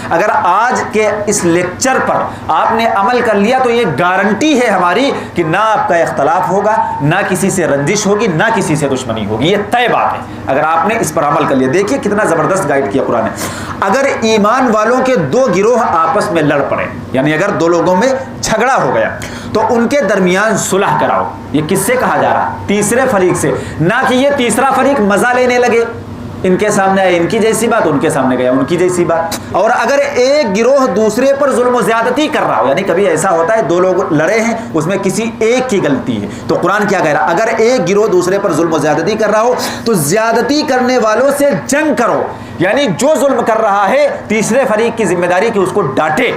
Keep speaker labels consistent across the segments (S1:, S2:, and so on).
S1: اگر آج کے اس لیکچر پر آپ نے عمل کر لیا تو یہ گارنٹی ہے ہماری کہ نہ آپ کا اختلاف ہوگا، نہ کسی سے رنجش ہوگی، نہ کسی سے دشمنی ہوگی، یہ طے بات ہے اگر آپ نے اس پر عمل کر لیا۔ دیکھیے کتنا زبردست گائیڈ کیا قرآن نے۔ اگر ایمان والوں کے دو گروہ آپس میں لڑ پڑے، یعنی اگر دو لوگوں میں جھگڑا ہو گیا تو ان کے درمیان صلح کراؤ۔ یہ کس سے کہا جا رہا ہے؟ تیسرے فریق سے، نہ کہ یہ تیسرا فریق مزہ لینے لگے، ان کے سامنے آئے ان کی جیسی بات، ان کے سامنے گیا ان کی جیسی بات۔ اور اگر ایک گروہ دوسرے پر ظلم و زیادتی کر رہا ہو، یعنی کبھی ایسا ہوتا ہے دو لوگ لڑے ہیں، اس میں کسی ایک کی غلطی ہے، تو قرآن کیا کہہ رہا ہے؟ اگر ایک گروہ دوسرے پر ظلم و زیادتی کر رہا ہو تو زیادتی کرنے والوں سے جنگ کرو، یعنی جو ظلم کر رہا ہے تیسرے فریق کی ذمہ داری کہ اس کو ڈانٹے،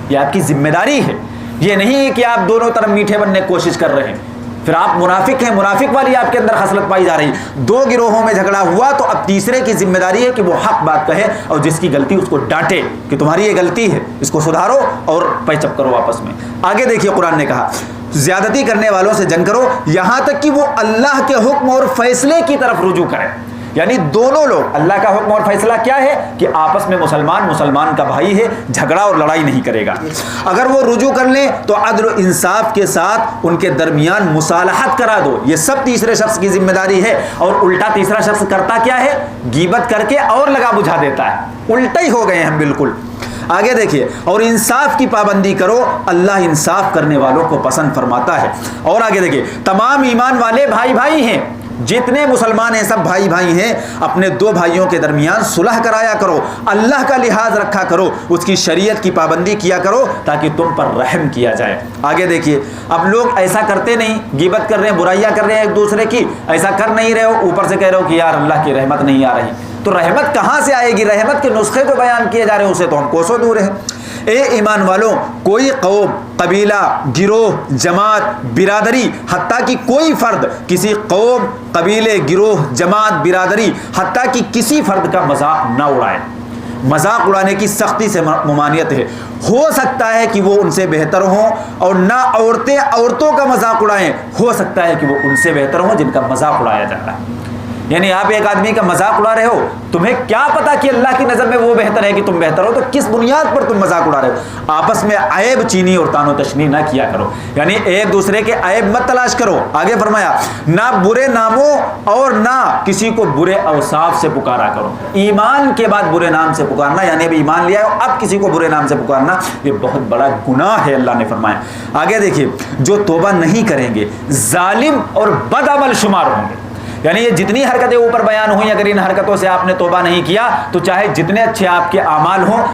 S1: یہ آپ کی ذمہ داری ہے۔ یہ نہیں ہے کہ آپ دونوں طرف میٹھے بننے کی کوشش کر رہے ہیں، پھر آپ منافق ہیں، منافق والی آپ کے اندر خصلت پائی جا رہی۔ دو گروہوں میں جھگڑا ہوا تو اب تیسرے کی ذمہ داری ہے کہ وہ حق بات کہے اور جس کی غلطی اس کو ڈانٹے کہ تمہاری یہ غلطی ہے، اس کو سدھارو اور پیچ اپ کرو آپس میں۔ آگے دیکھیے قرآن نے کہا زیادتی کرنے والوں سے جنگ کرو یہاں تک کہ وہ اللہ کے حکم اور فیصلے کی طرف رجوع کریں، یعنی دونوں لوگ، اللہ کا حکم اور فیصلہ کیا ہے کہ آپس میں مسلمان کا بھائی ہے، جھگڑا اور لڑائی نہیں کرے گا۔ اگر وہ رجوع کر لیں تو عدل و انصاف کے ساتھ ان کے درمیان مصالحت کرا دو، یہ سب تیسرے شخص کی ذمہ داری ہے۔ اور الٹا تیسرا شخص کرتا کیا ہے؟ غیبت کر کے اور لگا بجھا دیتا ہے، الٹا ہی ہو گئے ہم بالکل۔ آگے دیکھیے اور انصاف کی پابندی کرو، اللہ انصاف کرنے والوں کو پسند فرماتا ہے۔ اور آگے دیکھیے تمام ایمان والے بھائی بھائی ہیں، جتنے مسلمان ہیں سب بھائی بھائی ہیں، اپنے دو بھائیوں کے درمیان صلح کرایا کرو، اللہ کا لحاظ رکھا کرو، اس کی شریعت کی پابندی کیا کرو تاکہ تم پر رحم کیا جائے۔ آگے دیکھیے اب لوگ ایسا کرتے نہیں، غیبت کر رہے ہیں، برائیاں کر رہے ہیں ایک دوسرے کی، ایسا کر نہیں رہے ہو، اوپر سے کہہ رہے ہو کہ یار اللہ کی رحمت نہیں آ رہی، تو رحمت کہاں سے آئے گی؟ رحمت کے نسخے جو بیان کیے جا رہے ہیں اسے تو ہم کوسوں دور ہیں۔ اے ایمان والوں، کوئی قوم، قبیلہ، گروہ، جماعت، برادری، حتیٰ کہ کوئی فرد کسی قوم، قبیلے، گروہ، جماعت، برادری، حتیٰ کہ کسی فرد کا مذاق نہ اڑائے۔ مذاق اڑانے کی سختی سے ممانعت ہے۔ ہو سکتا ہے کہ وہ ان سے بہتر ہوں، اور نہ عورتیں عورتوں کا مذاق اڑائیں، ہو سکتا ہے کہ وہ ان سے بہتر ہوں جن کا مذاق اڑایا جا رہا ہے۔ یعنی آپ ایک آدمی کا مذاق اڑا رہے ہو، تمہیں کیا پتا کہ اللہ کی نظر میں وہ بہتر ہے کہ تم بہتر ہو، تو کس بنیاد پر تم مذاق اڑا رہے ہو؟ آپس میں عیب چینی اور تان و تشنی نہ کیا کرو، یعنی ایک دوسرے کے عیب مت تلاش کرو۔ آگے فرمایا نہ برے ناموں اور نہ کسی کو برے اوصاف سے پکارا کرو۔ ایمان کے بعد برے نام سے پکارنا، یعنی اب ایمان لیا ہے اب کسی کو برے نام سے پکارنا، یہ بہت بڑا گناہ ہے، اللہ نے فرمایا۔ آگے دیکھیے جو توبہ نہیں کریں گے ظالم اور بد عمل شمار ہوں گے، یعنی یہ جتنی حرکتیں اوپر بیان ہوئی، اگر ان حرکتوں سے آپ نے توبہ نہیں کیا تو چاہے جتنے اچھے آپ کے اعمال ہوں